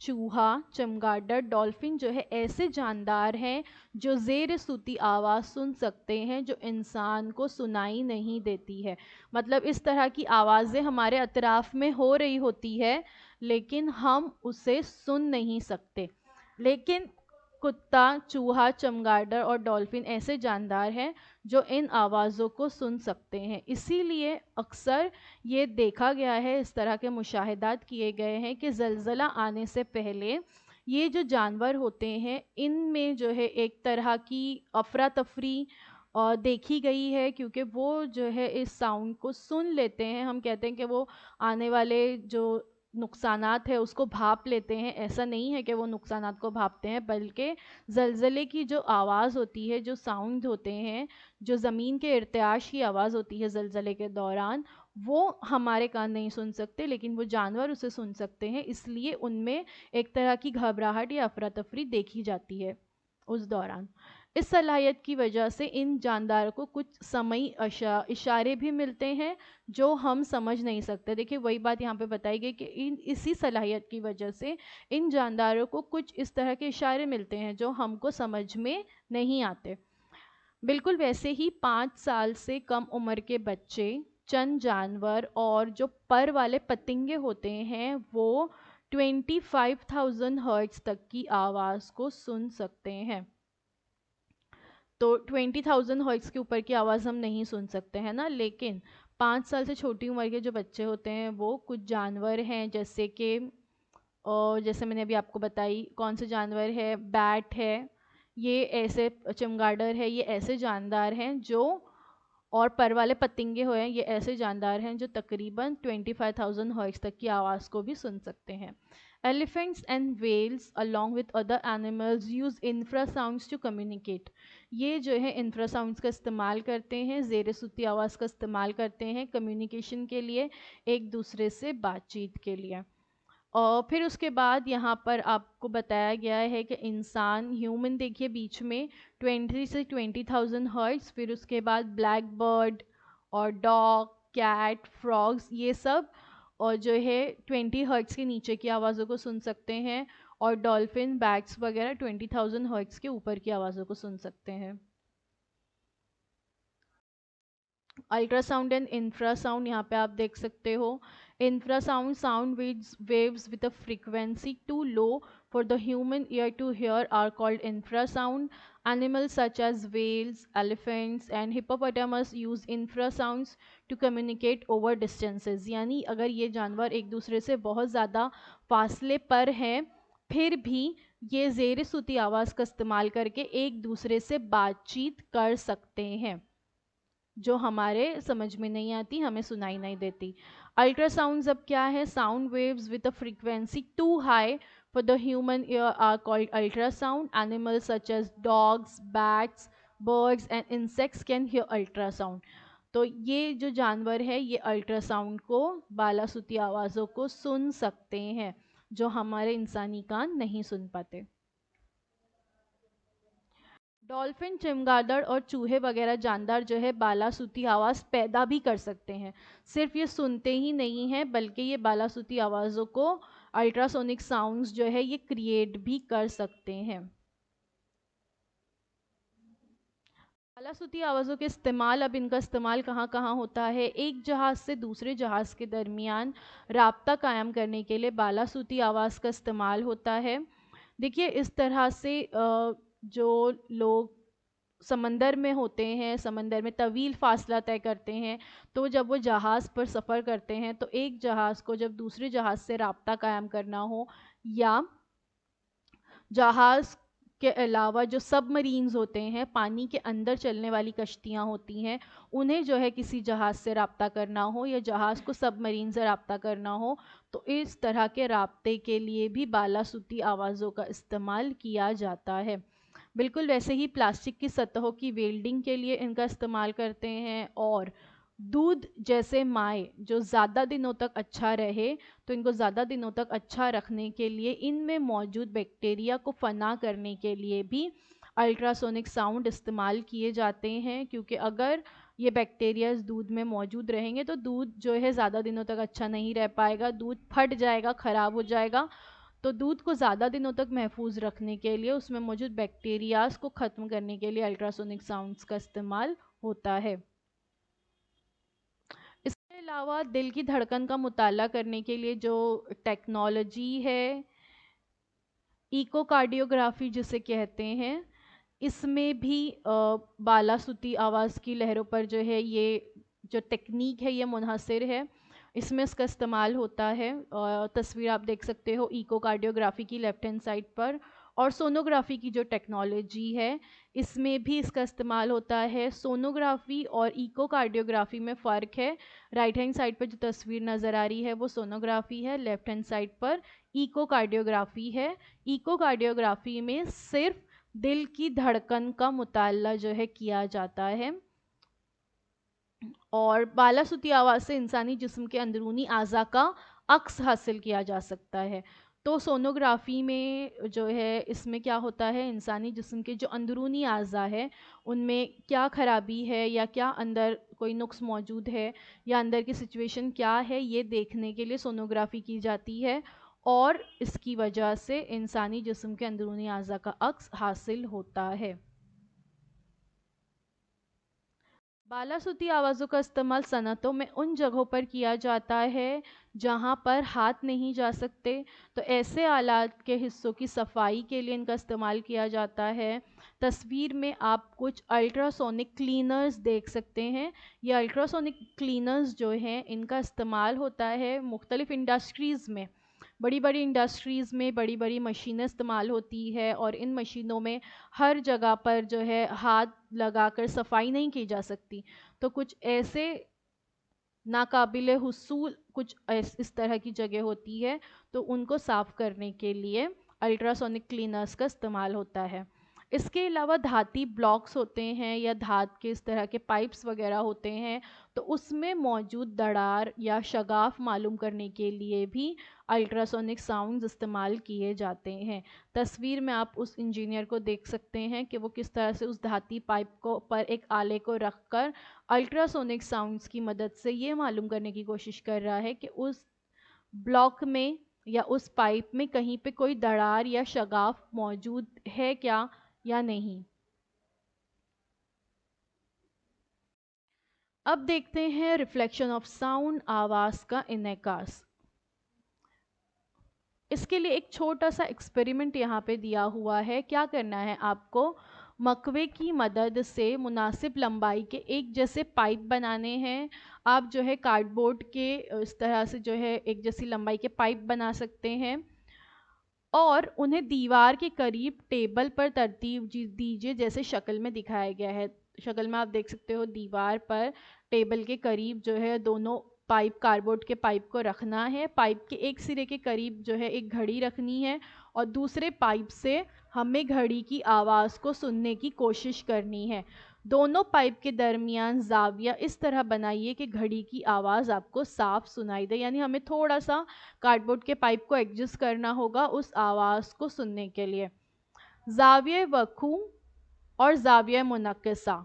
چوہا، چمگادڑ، ڈولفن جو ہے ایسے جاندار ہیں جو زیر صوتی آواز سن سکتے ہیں جو انسان کو سنائی نہیں دیتی ہے. مطلب اس طرح کی آوازیں ہمارے اطراف میں ہو رہی ہوتی ہے لیکن ہم اسے سن نہیں سکتے. لیکن کتا، چوہا، چمگادڑ اور ڈولفن ایسے جاندار ہیں جو ان آوازوں کو سن سکتے ہیں. اسی لیے اکثر یہ دیکھا گیا ہے، اس طرح کے مشاہدات کیے گئے ہیں کہ زلزلہ آنے سے پہلے یہ جو جانور ہوتے ہیں ان میں جو ہے ایک طرح کی افراتفری دیکھی گئی ہے، کیونکہ وہ جو ہے اس ساؤنڈ کو سن لیتے ہیں. ہم کہتے ہیں کہ وہ آنے والے جو نقصانات ہے اس کو بھاپ لیتے ہیں. ایسا نہیں ہے کہ وہ نقصانات کو بھاپتے ہیں، بلکہ زلزلے کی جو آواز ہوتی ہے، جو ساؤنڈ ہوتے ہیں، جو زمین کے ارتعاش کی آواز ہوتی ہے زلزلے کے دوران، وہ ہمارے کان نہیں سن سکتے لیکن وہ جانور اسے سن سکتے ہیں. اس لیے ان میں ایک طرح کی گھبراہٹ یا افراتفری دیکھی جاتی ہے اس دوران. اس صلاحیت کی وجہ سے ان جانداروں کو کچھ سمعی اشارے بھی ملتے ہیں جو ہم سمجھ نہیں سکتے. دیکھیں وہی بات یہاں پہ بتائی گئی کہ اسی صلاحیت کی وجہ سے ان جانداروں کو کچھ اس طرح کے اشارے ملتے ہیں جو ہم کو سمجھ میں نہیں آتے. بالکل ویسے ہی 5 سال سے کم عمر کے بچے، چند جانور اور جو پر والے پتنگے ہوتے ہیں وہ 25,000 ہرٹز تک کی آواز کو سن سکتے ہیں. تو 20,000 ہرٹز کے اوپر کی آواز ہم نہیں سن سکتے ہیں نا، لیکن 5 سال سے چھوٹی عمر کے جو بچے ہوتے ہیں وہ کچھ جانور ہیں جیسے کہ جیسے میں نے ابھی آپ کو بتائی کون سے جانور ہے، بیٹ ہے، یہ ایسے چمگادڑ ہے، یہ ایسے جاندار ہیں جو، اور پر والے پتنگے ہوئے ہیں، یہ ایسے جاندار ہیں جو تقریباً 25,000 ہرٹز تک کی آواز کو بھی سن سکتے ہیں. Elephants and whales along with other animals use infrasounds to communicate. یہ جو ہے انفراساؤنڈس کا استعمال کرتے ہیں، زیر صوتی آواز کا استعمال کرتے ہیں کمیونیکیشن کے لیے، ایک دوسرے سے بات چیت کے لیے. اور پھر اس کے بعد یہاں پر آپ کو بتایا گیا ہے کہ انسان، ہیومن دیکھیے بیچ میں 20 سے 20,000 ہرٹز، پھر اس کے بعد بلیک برڈ اور ڈاگ، کیٹ، فراگز، یہ سب اور جو ہے 20 ہرٹز کے نیچے کی آوازوں کو سن سکتے ہیں، اور ڈولفن، بیٹس وغیرہ 20,000 ہرٹز کے اوپر کی آوازوں کو سن سکتے ہیں. Ultra sound and infra sound یہاں پہ آپ دیکھ سکتے ہو. Infra sound sound waves with a frequency too low for the human ear to hear are called infrasound. Animals such as whales, elephants and hippopotamus use infrasounds to communicate over distances. یعنی اگر یہ جانور ایک دوسرے سے بہت زیادہ فاصلے پر ہیں پھر بھی یہ زیر صوتی آواز کا استعمال کر کے ایک دوسرے سے بات چیت کر سکتے ہیں جو ہمارے سمجھ میں نہیں آتی، ہمیں سنائی نہیں دیتی. الٹرا ساؤنڈز اب کیا ہے؟ Sound waves with a frequency too high for the human ear are called ultrasound. Animals such as dogs, bats, birds and insects can hear ultrasound. تو یہ جو جانور ہے یہ الٹرا ساؤنڈ کو، بالا صوتی آوازوں کو سن سکتے ہیں جو ہمارے انسانی کان نہیں سن پاتے. ڈولفن، چمگادڑ اور چوہے وغیرہ جاندار جو ہے بالا صوتی آواز پیدا بھی کر سکتے ہیں. صرف یہ سنتے ہی نہیں ہیں بلکہ یہ بالا صوتی آوازوں کو، الٹراسونک ساؤنڈز جو ہے یہ کریٹ بھی کر سکتے ہیں. بالا صوتی آوازوں کے استعمال، اب ان کا استعمال کہاں کہاں ہوتا ہے؟ ایک جہاز سے دوسرے جہاز کے درمیان رابطہ قائم کرنے کے لیے بالا صوتی آواز کا استعمال ہوتا ہے. دیکھیے اس طرح سے جو لوگ سمندر میں ہوتے ہیں، سمندر میں طویل فاصلہ طے کرتے ہیں، تو جب وہ جہاز پر سفر کرتے ہیں تو ایک جہاز کو جب دوسرے جہاز سے رابطہ قائم کرنا ہو، یا جہاز کے علاوہ جو سب مرینز ہوتے ہیں، پانی کے اندر چلنے والی کشتیاں ہوتی ہیں، انہیں جو ہے کسی جہاز سے رابطہ کرنا ہو یا جہاز کو سب مرین سے رابطہ کرنا ہو تو اس طرح کے رابطے کے لیے بھی بالا صوتی آوازوں کا استعمال کیا جاتا ہے. بالکل ویسے ہی پلاسٹک کی سطحوں کی ویلڈنگ کے لیے ان کا استعمال کرتے ہیں، اور دودھ جیسے مائع جو زیادہ دنوں تک اچھا رہے تو ان کو زیادہ دنوں تک اچھا رکھنے کے لیے ان میں موجود بیکٹیریا کو فنا کرنے کے لیے بھی الٹراسونک ساؤنڈ استعمال کیے جاتے ہیں، کیونکہ اگر یہ بیکٹیریا اس دودھ میں موجود رہیں گے تو دودھ جو ہے زیادہ دنوں تک اچھا نہیں رہ پائے گا، دودھ پھٹ جائے گا، خراب ہو جائے گا. تو دودھ کو زیادہ دنوں تک محفوظ رکھنے کے لیے اس میں موجود بیکٹیریاز کو ختم کرنے کے لیے الٹراسونک ساؤنڈز کا استعمال ہوتا ہے۔ اس کے علاوہ دل کی دھڑکن کا مطالعہ کرنے کے لیے جو ٹیکنالوجی ہے، ایکو کارڈیوگرافی جسے کہتے ہیں، اس میں بھی بالا صوتی آواز کی لہروں پر جو ہے یہ جو ٹیکنیک ہے یہ منحصر ہے، اس میں اس کا استعمال ہوتا ہے۔ تصویر آپ دیکھ سکتے ہو ایکو کارڈیوگرافی کی لیفٹ ہینڈ سائڈ پر، اور سونوگرافی کی جو ٹیکنالوجی ہے اس میں بھی اس کا استعمال ہوتا ہے۔ سونوگرافی اور ایکو کارڈیوگرافی میں فرق ہے، رائٹ ہینڈ سائڈ پر جو تصویر نظر آ رہی ہے وہ سونوگرافی ہے، لیفٹ ہینڈ سائڈ پر ایکو کارڈیوگرافی ہے۔ ایکو کارڈیوگرافی میں صرف دل کی دھڑکن کا مطالعہ جو ہے کیا جاتا ہے، اور بالا صوتی آواز سے انسانی جسم کے اندرونی اعضاء کا عکس حاصل کیا جا سکتا ہے۔ تو سونوگرافی میں جو ہے اس میں کیا ہوتا ہے، انسانی جسم کے جو اندرونی اعضاء ہے ان میں کیا خرابی ہے یا کیا اندر کوئی نقص موجود ہے یا اندر کی سچویشن کیا ہے، یہ دیکھنے کے لیے سونوگرافی کی جاتی ہے، اور اس کی وجہ سے انسانی جسم کے اندرونی اعضاء کا عکس حاصل ہوتا ہے۔ بالا صوتی آوازوں کا استعمال صنعتوں میں ان جگہوں پر کیا جاتا ہے جہاں پر ہاتھ نہیں جا سکتے، تو ایسے آلات کے حصوں کی صفائی کے لیے ان کا استعمال کیا جاتا ہے۔ تصویر میں آپ کچھ الٹراسونک کلینرز دیکھ سکتے ہیں۔ یہ الٹراسونک کلینرز جو ہیں ان کا استعمال ہوتا ہے مختلف انڈسٹریز میں، بڑی بڑی انڈسٹریز میں بڑی بڑی مشینیں استعمال ہوتی ہے، اور ان مشینوں میں ہر جگہ پر جو ہے ہاتھ لگا کر صفائی نہیں کی جا سکتی، تو کچھ ایسے ناقابل حصول کچھ اس طرح کی جگہ ہوتی ہے، تو ان کو صاف کرنے کے لیے الٹراسونک کلینرز کا استعمال ہوتا ہے۔ اس کے علاوہ دھاتی بلاکس ہوتے ہیں یا دھات کے اس طرح کے پائپس وغیرہ ہوتے ہیں، تو اس میں موجود دراڑ یا شگاف معلوم کرنے کے لیے بھی الٹراسونک ساؤنڈز استعمال کیے جاتے ہیں۔ تصویر میں آپ اس انجینئر کو دیکھ سکتے ہیں کہ وہ کس طرح سے اس دھاتی پائپ کو پر ایک آلے کو رکھ کر الٹراسونک ساؤنڈز کی مدد سے یہ معلوم کرنے کی کوشش کر رہا ہے کہ اس بلاک میں یا اس پائپ میں کہیں پہ کوئی دراڑ یا شگاف موجود ہے کیا یا نہیں۔ اب دیکھتے ہیں ریفلیکشن آف ساؤنڈ، آواز کا انعکاس۔ اس کے لیے ایک چھوٹا سا ایکسپیریمنٹ یہاں پہ دیا ہوا ہے۔ کیا کرنا ہے آپ کو، مکوے کی مدد سے مناسب لمبائی کے ایک جیسے پائپ بنانے ہیں۔ آپ جو ہے کارڈ بورڈ کے اس طرح سے جو ہے ایک جیسی لمبائی کے پائپ بنا سکتے ہیں، اور انہیں دیوار کے قریب ٹیبل پر ترتیب دیجیے جیسے شکل میں دکھایا گیا ہے۔ شکل میں آپ دیکھ سکتے ہو دیوار پر ٹیبل کے قریب جو ہے دونوں پائپ کارڈ بورڈ کے پائپ کو رکھنا ہے۔ پائپ کے ایک سرے کے قریب جو ہے ایک گھڑی رکھنی ہے، اور دوسرے پائپ سے ہمیں گھڑی کی آواز کو سننے کی کوشش کرنی ہے۔ دونوں پائپ کے درمیان زاویہ اس طرح بنائیے کہ گھڑی کی آواز آپ کو صاف سنائی دے، یعنی ہمیں تھوڑا سا کارڈ بورڈ کے پائپ کو ایڈجسٹ کرنا ہوگا اس آواز کو سننے کے لیے۔ زاویہ وقوع اور زاویہ منعکسہ،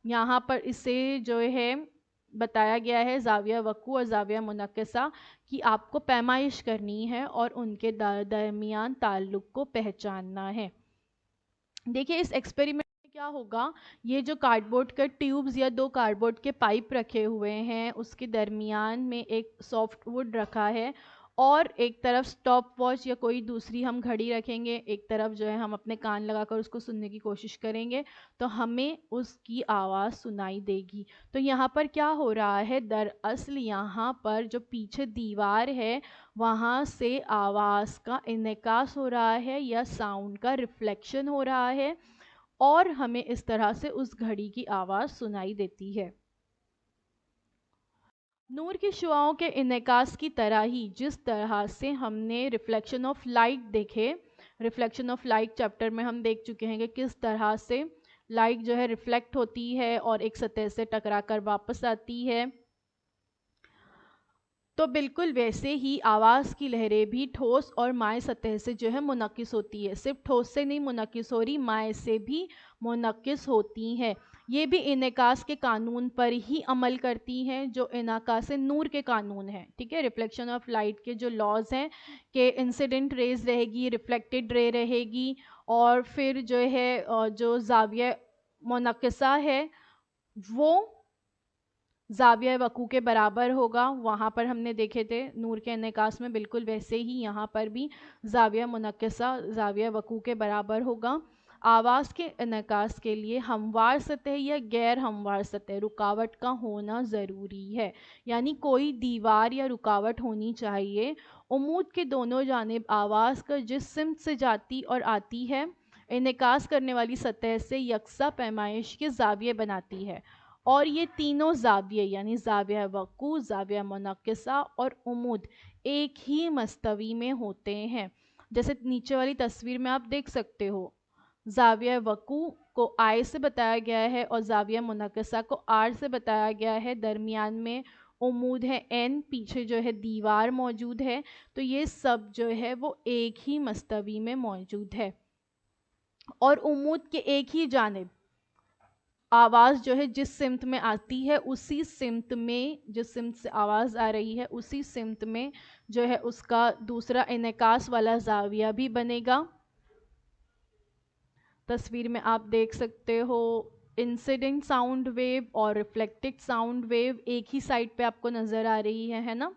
یہاں پر اسے جو ہے بتایا گیا ہے زاویہ وقوع اور زاویہ منعکسہ کی آپ کو پیمائش کرنی ہے اور ان کے درمیان تعلق کو پہچاننا ہے۔ دیکھیں اس ایکسپیریمنٹ میں کیا ہوگا، یہ جو کارڈ بورڈ کا ٹیوبز یا دو کارڈ بورڈ کے پائپ رکھے ہوئے ہیں اس کے درمیان میں ایک سافٹ ووڈ رکھا ہے، اور ایک طرف سٹاپ واچ یا کوئی دوسری ہم گھڑی رکھیں گے، ایک طرف جو ہے ہم اپنے کان لگا کر اس کو سننے کی کوشش کریں گے تو ہمیں اس کی آواز سنائی دے گی۔ تو یہاں پر کیا ہو رہا ہے، دراصل یہاں پر جو پیچھے دیوار ہے وہاں سے آواز کا انعکاس ہو رہا ہے یا ساؤنڈ کا ریفلیکشن ہو رہا ہے، اور ہمیں اس طرح سے اس گھڑی کی آواز سنائی دیتی ہے۔ نور کی شعاؤں کے انعکاس کی طرح ہی جس طرح سے ہم نے ریفلیکشن آف لائٹ دیکھے، ریفلیکشن آف لائٹ چیپٹر میں ہم دیکھ چکے ہیں کہ کس طرح سے لائٹ جو ہے ریفلیکٹ ہوتی ہے اور ایک سطح سے ٹکرا کر واپس آتی ہے، تو بالکل ویسے ہی آواز کی لہریں بھی ٹھوس اور مائع سطح سے جو ہے منعکس ہوتی ہے۔ صرف ٹھوس سے نہیں منعکس ہو رہی، مائع سے بھی منعکس ہوتی ہیں۔ یہ بھی انعکاس کے قانون پر ہی عمل کرتی ہیں جو انعکاس نور کے قانون ہیں. ٹھیک ہے، ریفلیکشن آف لائٹ کے جو لاز ہیں کہ انسیڈنٹ ریز رہے گی، ریفلیکٹڈ رے رہے گی، اور پھر جو ہے جو زاویہ منعکسہ ہے وہ زاویہ وقوع کے برابر ہوگا. وہاں پر ہم نے دیکھے تھے نور کے انعکاس میں، بالکل ویسے ہی یہاں پر بھی زاویہ منعکسہ زاویہ وقوع کے برابر ہوگا. آواز کے انعکاس کے لیے ہموار سطح یا غیر ہموار سطح رکاوٹ کا ہونا ضروری ہے، یعنی کوئی دیوار یا رکاوٹ ہونی چاہیے. عمود کے دونوں جانب آواز کا جس سمت سے جاتی اور آتی ہے انعکاس کرنے والی سطح سے یکساں پیمائش کے زاویے بناتی ہے، اور یہ تینوں زاویے یعنی زاویہ وقوع، زاویہ منعکسہ اور عمود ایک ہی مستوی میں ہوتے ہیں. جیسے نیچے والی تصویر میں آپ دیکھ سکتے ہو، زاویہ وقوع کو I سے بتایا گیا ہے اور زاویہ منعکسہ کو R سے بتایا گیا ہے. درمیان میں عمود ہے N، پیچھے جو ہے دیوار موجود ہے. تو یہ سب جو ہے وہ ایک ہی مستوی میں موجود ہے، اور عمود کے ایک ہی جانب آواز جو ہے جس سمت میں آتی ہے اسی سمت میں، جس سمت سے آواز آ رہی ہے اسی سمت میں جو ہے اس کا دوسرا انعکاس والا زاویہ بھی بنے گا. تصویر میں آپ دیکھ سکتے ہو انسیڈنٹ ساؤنڈ ویو اور ریفلیکٹڈ ساؤنڈ ویو ایک ہی سائٹ پہ آپ کو نظر آ رہی ہے نا.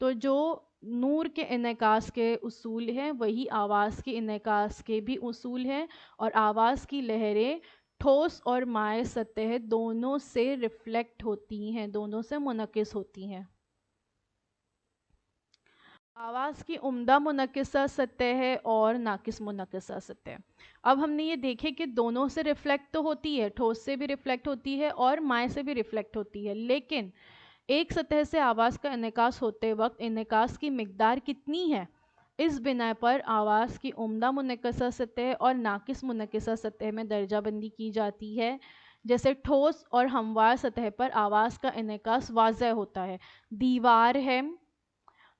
تو جو نور کے انعکاس کے اصول ہیں وہی آواز کے انعکاس کے بھی اصول ہیں، اور آواز کی لہریں ٹھوس اور مائع سطح دونوں سے ریفلیکٹ ہوتی ہیں، دونوں سے منعکس ہوتی ہیں. آواز کی عمدہ منعکسہ سطح ہے اور ناقص منعکسہ سطح. اب ہم نے یہ دیکھے کہ دونوں سے ریفلیکٹ تو ہوتی ہے، ٹھوس سے بھی ریفلیکٹ ہوتی ہے اور مائع سے بھی ریفلیکٹ ہوتی ہے، لیکن ایک سطح سے آواز کا انعکاس ہوتے وقت انعکاس کی مقدار کتنی ہے، اس بنا پر آواز کی عمدہ منعکسہ سطح اور ناقص منعکسہ سطح میں درجہ بندی کی جاتی ہے. جیسے ٹھوس اور ہموار سطح پر آواز کا انعکاس واضح ہوتا ہے. دیوار ہے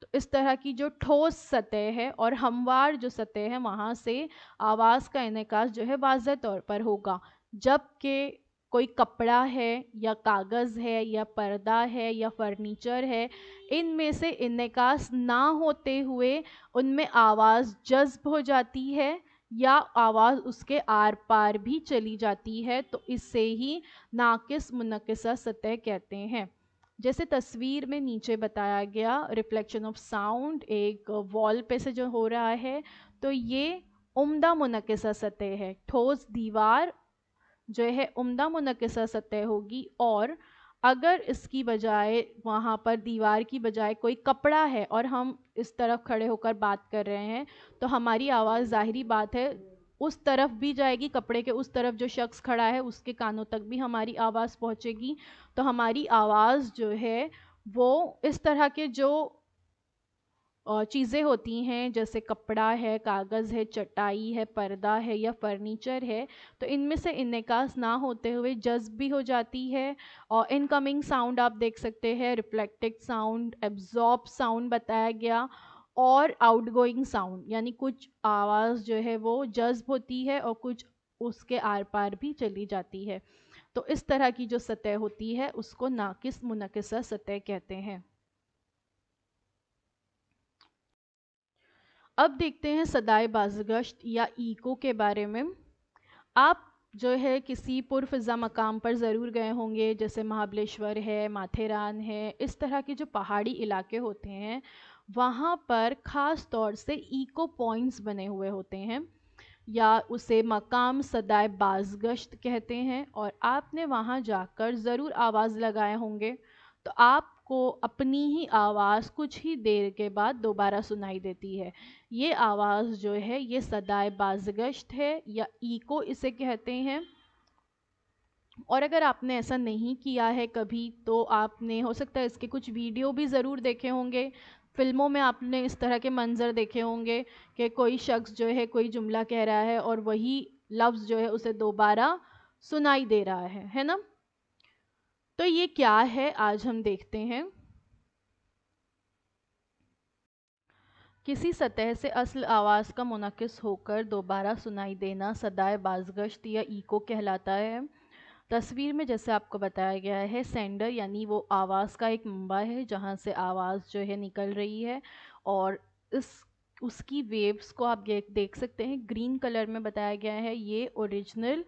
تو اس طرح کی جو ٹھوس سطح ہے اور ہموار جو سطح ہے وہاں سے آواز کا انعکاس جو ہے واضح طور پر ہوگا. جبکہ کوئی کپڑا ہے یا کاغذ ہے یا پردہ ہے یا فرنیچر ہے، ان میں سے انعکاس نہ ہوتے ہوئے ان میں آواز جذب ہو جاتی ہے یا آواز اس کے آر پار بھی چلی جاتی ہے، تو اس سے ہی ناقص منعکسہ سطح کہتے ہیں. جیسے تصویر میں نیچے بتایا گیا ریفلیکشن آف ساؤنڈ ایک وال پہ سے جو ہو رہا ہے، تو یہ عمدہ منعکسہ سطح ہے. ٹھوس دیوار جو ہے عمدہ منعکسہ سطح ہوگی، اور اگر اس کی بجائے وہاں پر دیوار کی بجائے کوئی کپڑا ہے اور ہم اس طرف کھڑے ہو کر بات کر رہے ہیں تو ہماری آواز ظاہری بات ہے اس طرف بھی جائے گی، کپڑے کے اس طرف جو شخص کھڑا ہے اس کے کانوں تک بھی ہماری آواز پہنچے گی. تو ہماری آواز جو ہے وہ اس طرح کے جو چیزیں ہوتی ہیں جیسے کپڑا ہے، کاغذ ہے، چٹائی ہے، پردہ ہے یا فرنیچر ہے، تو ان میں سے انعکاس نہ ہوتے ہوئے جذب بھی ہو جاتی ہے. اور انکمنگ ساؤنڈ آپ دیکھ سکتے ہیں، ریفلیکٹڈ ساؤنڈ، ایبزارب ساؤنڈ بتایا گیا، اور آؤٹ گوئنگ ساؤنڈ یعنی کچھ آواز جو ہے وہ جذب ہوتی ہے اور کچھ اس کے آر پار بھی چلی جاتی ہے. تو اس طرح کی جو سطح ہوتی ہے اس کو ناقص منعکسہ سطح کہتے ہیں. اب دیکھتے ہیں صدائے بازگشت یا ایکو کے بارے میں. آپ جو ہے کسی پرفضا مقام پر ضرور گئے ہوں گے، جیسے مہابلیشور ہے، ماتھیران ہے، اس طرح کے جو پہاڑی علاقے ہوتے ہیں وہاں پر خاص طور سے ایکو پوائنٹس بنے ہوئے ہوتے ہیں، یا اسے مقام صدائے بازگشت کہتے ہیں. اور آپ نے وہاں جا کر ضرور آواز لگائے ہوں گے، تو آپ کو اپنی ہی آواز کچھ ہی دیر کے بعد دوبارہ سنائی دیتی ہے. یہ آواز جو ہے یہ صدائے بازگشت ہے یا ایکو اسے کہتے ہیں. اور اگر آپ نے ایسا نہیں کیا ہے کبھی تو آپ نے ہو سکتا ہے اس کے کچھ ویڈیو بھی ضرور دیکھے ہوں گے. فلموں میں آپ نے اس طرح کے منظر دیکھے ہوں گے کہ کوئی شخص جو ہے کوئی جملہ کہہ رہا ہے اور وہی لفظ جو ہے اسے دوبارہ سنائی دے رہا ہے نا. تو یہ کیا ہے آج ہم دیکھتے ہیں. کسی سطح سے اصل آواز کا منعکس ہو کر دوبارہ سنائی دینا صدائے بازگشت یا ایکو کہلاتا ہے. تصویر میں جیسے آپ کو بتایا گیا ہے سینڈر یعنی وہ آواز کا ایک منبع ہے جہاں سے آواز جو ہے نکل رہی ہے، اور اس کی ویوز کو آپ دیکھ سکتے ہیں گرین کلر میں بتایا گیا ہے، یہ اوریجنل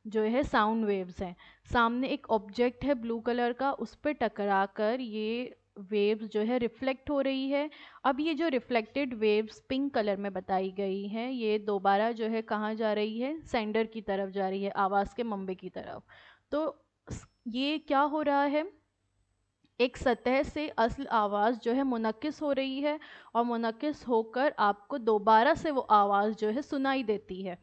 جو ہے ساؤنڈ ویوز ہیں۔ سامنے ایک آبجیکٹ ہے بلو کلر کا، اس پہ ٹکرا کر یہ ویوز جو ہے ریفلیکٹ ہو رہی ہے۔ اب یہ جو ریفلیکٹڈ ویوز پنک کلر میں بتائی گئی ہیں، یہ دوبارہ جو ہے کہاں جا رہی ہے؟ سینڈر کی طرف جا رہی ہے، آواز کے منبع کی طرف۔ تو یہ کیا ہو رہا ہے؟ ایک سطح سے اصل آواز جو ہے منعکس ہو رہی ہے، اور منعکس ہو کر آپ کو دوبارہ سے وہ آواز جو ہے سنائی دیتی ہے،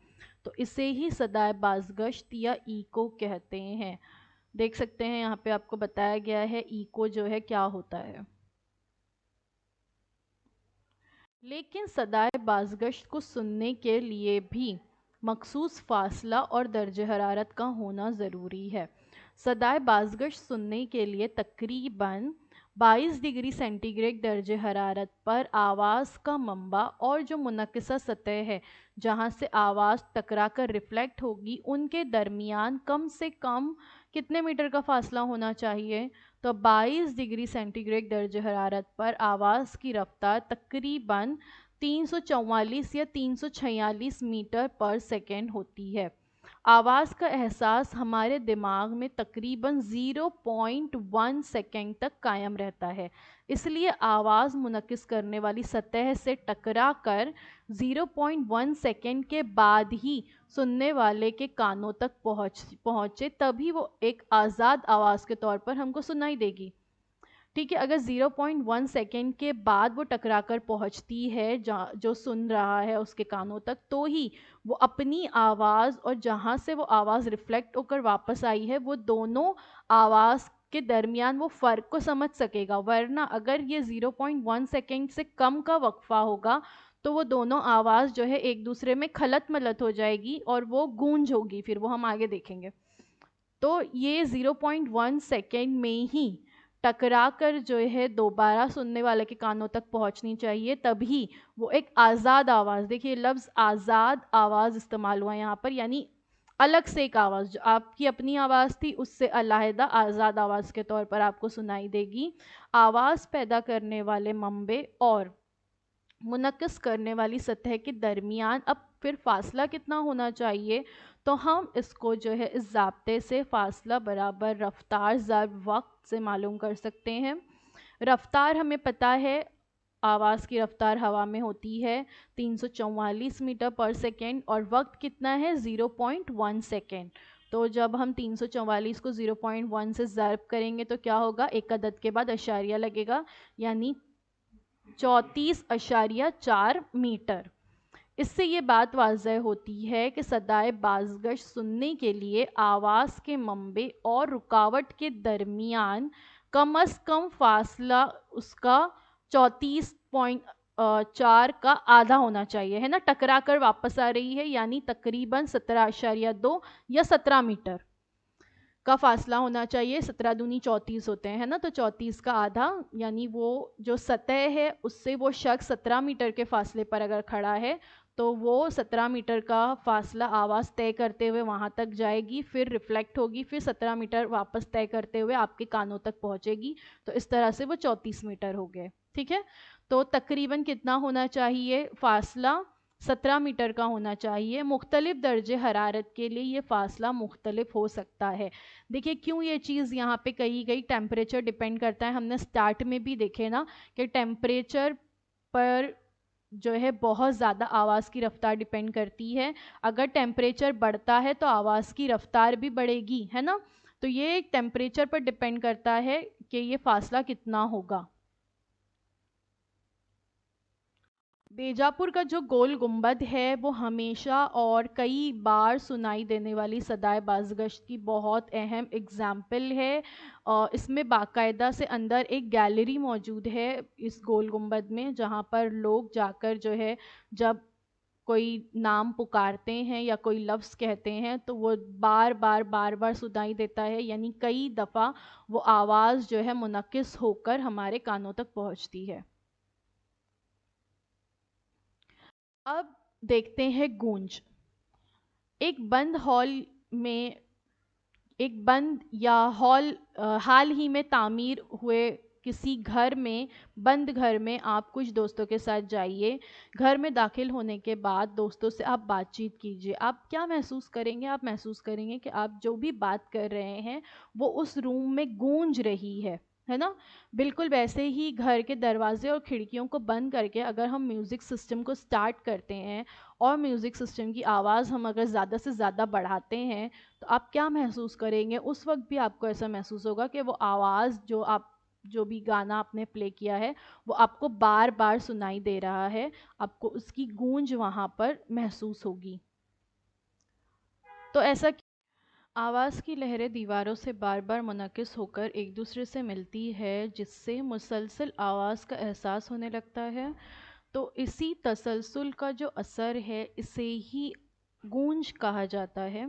تو اسے ہی صدائے بازگشت یا ایکو کہتے ہیں۔ دیکھ سکتے ہیں یہاں پہ آپ کو بتایا گیا ہے ایکو جو ہے کیا ہوتا ہے۔ لیکن صدائے بازگشت کو سننے کے لیے بھی مخصوص فاصلہ اور درجہ حرارت کا ہونا ضروری ہے۔ صدائے بازگشت سننے کے لیے تقریباً 22 ڈگری سینٹی گریڈ درجہ حرارت پر آواز کا منبع اور جو منعکسہ سطح ہے جہاں سے آواز ٹکرا کر ریفلیکٹ ہوگی، ان کے درمیان کم سے کم کتنے میٹر کا فاصلہ ہونا چاہیے؟ تو 22 ڈگری سینٹی گریڈ درجہ حرارت پر آواز کی رفتار تقریباً 344 یا 346 میٹر پر سیکنڈ ہوتی ہے۔ آواز کا احساس ہمارے دماغ میں تقریباً 0.1 سیکنڈ تک قائم رہتا ہے، اس لیے آواز منعکس کرنے والی سطح سے ٹکرا کر 0.1 سیکنڈ کے بعد ہی سننے والے کے کانوں تک پہنچے تبھی وہ ایک آزاد آواز کے طور پر ہم کو سنائی دے گی۔ ٹھیک ہے، اگر 0.1 سیکنڈ کے بعد وہ ٹکرا کر پہنچتی ہے جو سن رہا ہے اس کے کانوں تک، تو ہی وہ اپنی آواز اور جہاں سے وہ آواز ریفلیکٹ ہو کر واپس آئی ہے وہ دونوں آواز کے درمیان وہ فرق کو سمجھ سکے گا، ورنہ اگر یہ 0.1 سیکنڈ سے کم کا وقفہ ہوگا تو وہ دونوں آواز جو ہے ایک دوسرے میں خلط ملط ہو جائے گی اور وہ گونج ہوگی، پھر وہ ہم آگے دیکھیں گے۔ تو یہ 0.1 سیکنڈ میں ہی ٹکرا کر جو ہے دوبارہ سننے والے کے کانوں تک پہنچنی چاہیے، تبھی وہ ایک آزاد آواز، دیکھیے لفظ آزاد آواز استعمال ہوا یہاں پر، یعنی الگ سے ایک آواز جو آپ کی اپنی آواز تھی اس سے علیحدہ آزاد آواز کے طور پر آپ کو سنائی دے گی۔ آواز پیدا کرنے والے منبع اور منعکس کرنے والی سطح کے درمیان اب پھر فاصلہ کتنا ہونا چاہیے؟ تو ہم اس کو جو ہے اس ضابطے سے فاصلہ برابر رفتار ضرب وقت سے معلوم کر سکتے ہیں۔ رفتار ہمیں پتہ ہے، آواز کی رفتار ہوا میں ہوتی ہے 344 میٹر پر سیکنڈ، اور وقت کتنا ہے 0.1 سیکنڈ۔ تو جب ہم 344 کو 0.1 سے ضرب کریں گے تو کیا ہوگا؟ ایک عدد کے بعد اشاریہ لگے گا، یعنی 34.4 میٹر۔ اس سے یہ بات واضح ہوتی ہے کہ صدائے بازگشت سننے کے لیے آواز کے منبع اور رکاوٹ کے درمیان کم از کم فاصلہ اس کا 34.4 کا آدھا ہونا چاہیے، ہے نا، ٹکرا کر واپس آ رہی ہے یعنی تقریباً 17.2 یا 17 میٹر کا فاصلہ ہونا چاہیے۔ 17 دونی 34 ہوتے ہیں نا، تو 34 کا آدھا، یعنی وہ جو سطح ہے اس سے وہ شخص 17 میٹر کے فاصلے پر اگر کھڑا ہے تو وہ 17 میٹر کا فاصلہ آواز طے کرتے ہوئے وہاں تک جائے گی، پھر ریفلیکٹ ہوگی، پھر 17 میٹر واپس طے کرتے ہوئے آپ کے کانوں تک پہنچے گی، تو اس طرح سے وہ 34 میٹر ہو گئے۔ ٹھیک ہے، تو تقریباً کتنا ہونا چاہیے فاصلہ؟ 17 میٹر کا ہونا چاہیے۔ مختلف درجہ حرارت کے لیے یہ فاصلہ مختلف ہو سکتا ہے۔ دیکھیے کیوں یہ چیز یہاں پہ کہی گئی، ٹیمپریچر ڈیپینڈ کرتا ہے، ہم نے سٹارٹ میں بھی دیکھے نا کہ ٹیمپریچر پر جو ہے بہت زیادہ آواز کی رفتار ڈیپینڈ کرتی ہے۔ اگر ٹیمپریچر بڑھتا ہے تو آواز کی رفتار بھی بڑھے گی، ہے نا، تو یہ ٹیمپریچر پر ڈیپینڈ کرتا ہے کہ یہ فاصلہ کتنا ہوگا۔ بیجاپور کا جو گول گنبد ہے وہ ہمیشہ اور کئی بار سنائی دینے والی صدائے بازگشت کی بہت اہم اگزامپل ہے، اور اس میں باقاعدہ سے اندر ایک گیلری موجود ہے اس گول گنبد میں، جہاں پر لوگ جا کر جو ہے جب کوئی نام پکارتے ہیں یا کوئی لفظ کہتے ہیں تو وہ بار بار بار بار سنائی دیتا ہے، یعنی کئی دفعہ وہ آواز جو ہے منعکس ہو کر ہمارے کانوں تک پہنچتی ہے۔ اب دیکھتے ہیں گونج۔ ایک بند ہال میں ایک بند یا حال ہی میں تعمیر ہوئے کسی گھر میں، بند گھر میں آپ کچھ دوستوں کے ساتھ جائیے. گھر میں داخل ہونے کے بعد دوستوں سے آپ بات چیت کیجیے. آپ کیا محسوس کریں گے؟ آپ محسوس کریں گے کہ آپ جو بھی بات کر رہے ہیں وہ اس روم میں گونج رہی ہے نا. بالکل ویسے ہی گھر کے دروازے اور کھڑکیوں کو بند کر کے اگر ہم میوزک سسٹم کو سٹارٹ کرتے ہیں اور میوزک سسٹم کی آواز ہم اگر زیادہ سے زیادہ بڑھاتے ہیں تو آپ کیا محسوس کریں گے؟ اس وقت بھی آپ کو ایسا محسوس ہوگا کہ وہ آواز جو بھی گانا آپ نے پلے کیا ہے وہ آپ کو بار بار سنائی دے رہا ہے، آپ کو اس کی گونج وہاں پر محسوس ہوگی. تو ایسا آواز کی لہریں دیواروں سے بار بار منعکس ہو کر ایک دوسرے سے ملتی ہے، جس سے مسلسل آواز کا احساس ہونے لگتا ہے. تو اسی تسلسل کا جو اثر ہے اسے ہی گونج کہا جاتا ہے.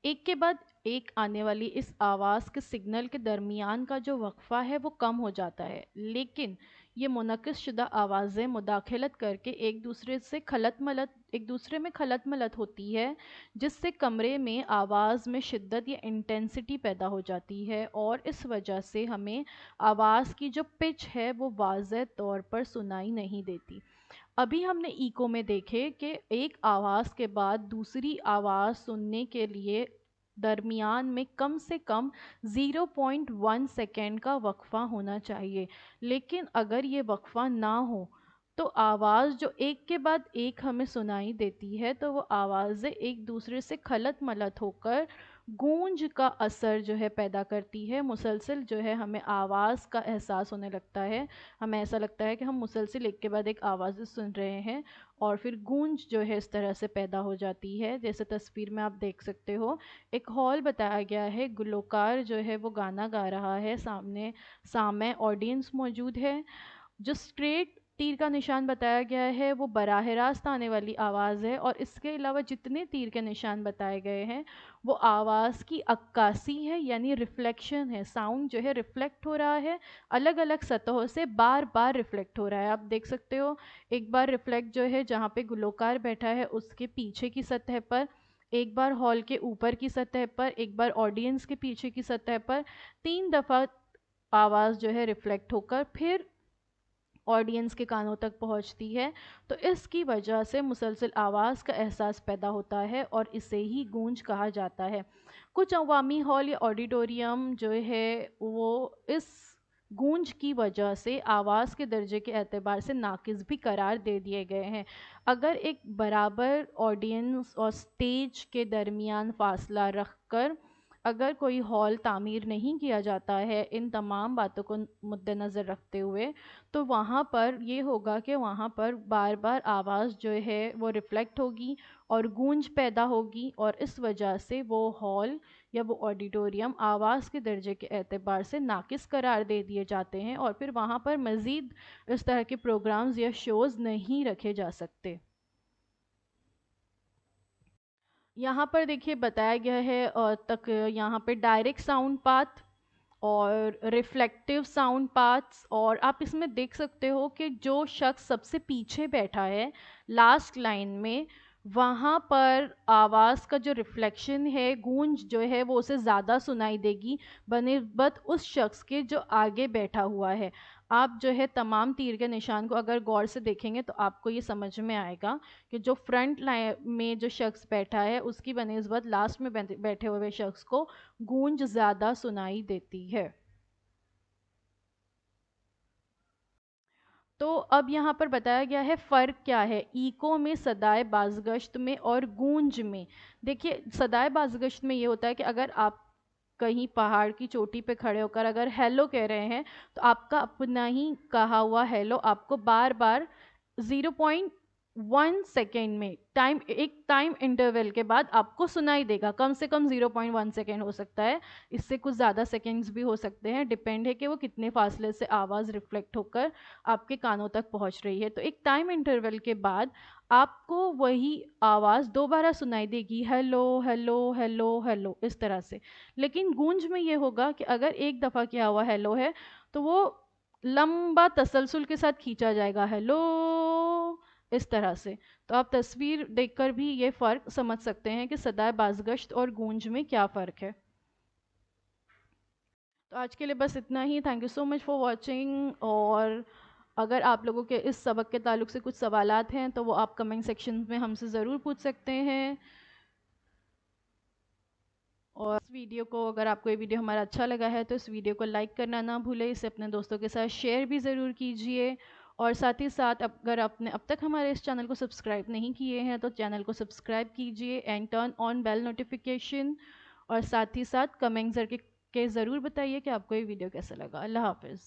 ایک کے بعد ایک آنے والی اس آواز کے سگنل کے درمیان کا جو وقفہ ہے وہ کم ہو جاتا ہے، لیکن یہ منعکس شدہ آوازیں مداخلت کر کے ایک دوسرے میں خلط ملط ہوتی ہے، جس سے کمرے میں آواز میں شدت یا انٹینسٹی پیدا ہو جاتی ہے، اور اس وجہ سے ہمیں آواز کی جو پچ ہے وہ واضح طور پر سنائی نہیں دیتی. ابھی ہم نے ایکو میں دیکھے کہ ایک آواز کے بعد دوسری آواز سننے کے لیے درمیان میں کم سے کم 0.1 سیکنڈ کا وقفہ ہونا چاہیے، لیکن اگر یہ وقفہ نہ ہو تو آواز جو ایک کے بعد ایک ہمیں سنائی دیتی ہے تو وہ آوازیں ایک دوسرے سے خلط ملط ہو کر گونج کا اثر جو ہے پیدا کرتی ہے. مسلسل جو ہے ہمیں آواز کا احساس ہونے لگتا ہے، ہمیں ایسا لگتا ہے کہ ہم مسلسل ایک کے بعد ایک آوازیں سن رہے ہیں، اور پھر گونج جو ہے اس طرح سے پیدا ہو جاتی ہے. جیسے تصویر میں آپ دیکھ سکتے ہو، ایک ہال بتایا گیا ہے، گلوکار جو ہے وہ گانا گا رہا ہے، سامنے آڈینس موجود ہے. جو اسٹریٹ تیر کا نشان بتایا گیا ہے وہ براہ راست آنے والی آواز ہے، اور اس کے علاوہ جتنے تیر کے نشان بتائے گئے ہیں وہ آواز کی عکاسی ہے، یعنی ریفلیکشن ہے. ساؤنڈ جو ہے ریفلیکٹ ہو رہا ہے، الگ الگ سطحوں سے بار بار ریفلیکٹ ہو رہا ہے. آپ دیکھ سکتے ہو ایک بار ریفلیکٹ جو ہے جہاں پہ گلوکار بیٹھا ہے اس کے پیچھے کی سطح پر، ایک بار ہال کے اوپر کی سطح پر، ایک بار آڈینس کے پیچھے کی سطح پر، 3 دفعہ آواز جو ہے ریفلیکٹ ہو کر پھر آڈینس کے کانوں تک پہنچتی ہے. تو اس کی وجہ سے مسلسل آواز کا احساس پیدا ہوتا ہے اور اسے ہی گونج کہا جاتا ہے. کچھ عوامی ہال یا آڈیٹوریم جو ہے وہ اس گونج کی وجہ سے آواز کے درجے کے اعتبار سے ناقص بھی قرار دے دیے گئے ہیں. اگر ایک برابر آڈینس اور سٹیج کے درمیان فاصلہ رکھ کر اگر کوئی ہال تعمیر نہیں کیا جاتا ہے ان تمام باتوں کو مد نظر رکھتے ہوئے، تو وہاں پر یہ ہوگا کہ وہاں پر بار بار آواز جو ہے وہ ریفلیکٹ ہوگی اور گونج پیدا ہوگی، اور اس وجہ سے وہ ہال یا وہ آڈیٹوریم آواز کے درجے کے اعتبار سے ناقص قرار دے دیے جاتے ہیں، اور پھر وہاں پر مزید اس طرح کے پروگرامز یا شوز نہیں رکھے جا سکتے. یہاں پر دیکھیے بتایا گیا ہے یہاں پہ ڈائریکٹ ساؤنڈ پاتھ اور ریفلیکٹیو ساؤنڈ پاتھس، اور آپ اس میں دیکھ سکتے ہو کہ جو شخص سب سے پیچھے بیٹھا ہے لاسٹ لائن میں، وہاں پر آواز کا جو ریفلیکشن ہے، گونج جو ہے وہ اسے زیادہ سنائی دے گی بنسبت اس شخص کے جو آگے بیٹھا ہوا ہے. آپ جو ہے تمام تیر کے نشان کو اگر غور سے دیکھیں گے تو آپ کو یہ سمجھ میں آئے گا کہ جو فرنٹ لائن میں جو شخص بیٹھا ہے اس کی بنسبت لاسٹ میں بیٹھے ہوئے شخص کو گونج زیادہ سنائی دیتی ہے. تو اب یہاں پر بتایا گیا ہے فرق کیا ہے ایکو میں، صدائے بازگشت میں اور گونج میں. دیکھیے صدائے بازگشت میں یہ ہوتا ہے کہ اگر آپ کہیں پہاڑ کی چوٹی پہ کھڑے ہو کر اگر ہیلو کہہ رہے ہیں تو آپ کا اپنا ہی کہا ہوا ہیلو آپ کو بار بار 0.1 سیکنڈ میں ایک ٹائم انٹرول کے بعد آپ کو سنائی دے گا. کم سے کم 0.1 سیکنڈ ہو سکتا ہے، اس سے کچھ زیادہ سیکنڈز بھی ہو سکتے ہیں، ڈیپینڈ ہے کہ وہ کتنے فاصلے سے آواز ریفلیکٹ ہو کر آپ کے کانوں تک پہنچ رہی ہے. تو ایک ٹائم انٹرول کے بعد آپ کو وہی آواز دوبارہ سنائی دے گی، ہیلو ہیلو ہیلو ہیلو اس طرح سے. لیکن گونج میں یہ ہوگا کہ اگر ایک دفعہ کیا ہوا ہیلو ہے تو وہ لمبا تسلسل کے ساتھ کھینچا جائے گا، ہیلو اس طرح سے. تو آپ تصویر دیکھ کر بھی یہ فرق سمجھ سکتے ہیں کہ صدائے بازگشت اور گونج میں کیا فرق ہے. تو آج کے لیے بس اتنا ہی. Thank you so much for watching. اور اگر آپ لوگوں کے اس سبق کے تعلق سے کچھ سوالات ہیں تو وہ آپ کمنٹ سیکشن میں ہم سے ضرور پوچھ سکتے ہیں. اور اس ویڈیو کو، اگر آپ کو یہ ویڈیو ہمارا اچھا لگا ہے تو اس ویڈیو کو لائک کرنا نہ بھولے، اسے اپنے دوستوں کے ساتھ شیئر بھی ضرور کیجئے. اور ساتھ ہی ساتھ اگر آپ نے اب تک ہمارے اس چینل کو سبسکرائب نہیں کیے ہیں تو چینل کو سبسکرائب کیجئے and turn on bell notification. اور ساتھ ہی ساتھ کمنٹ کے ضرور بتائیے کہ آپ کو یہ ویڈیو کیسا لگا. اللہ حافظ.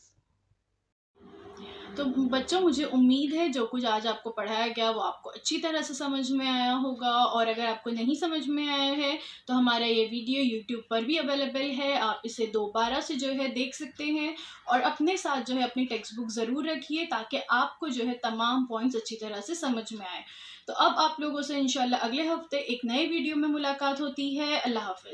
تو بچوں، مجھے امید ہے جو کچھ آج آپ کو پڑھایا گیا وہ آپ کو اچھی طرح سے سمجھ میں آیا ہوگا. اور اگر آپ کو نہیں سمجھ میں آیا ہے تو ہمارا یہ ویڈیو یوٹیوب پر بھی اویلیبل ہے، آپ اسے دوبارہ سے جو ہے دیکھ سکتے ہیں. اور اپنے ساتھ جو ہے اپنی ٹیکسٹ بک ضرور رکھیے تاکہ آپ کو جو ہے تمام پوائنٹس اچھی طرح سے سمجھ میں آئے. تو اب آپ لوگوں سے انشاءاللہ اگلے ہفتے ایک نئے ویڈیو میں ملاقات ہوتی ہے. اللہ حافظ.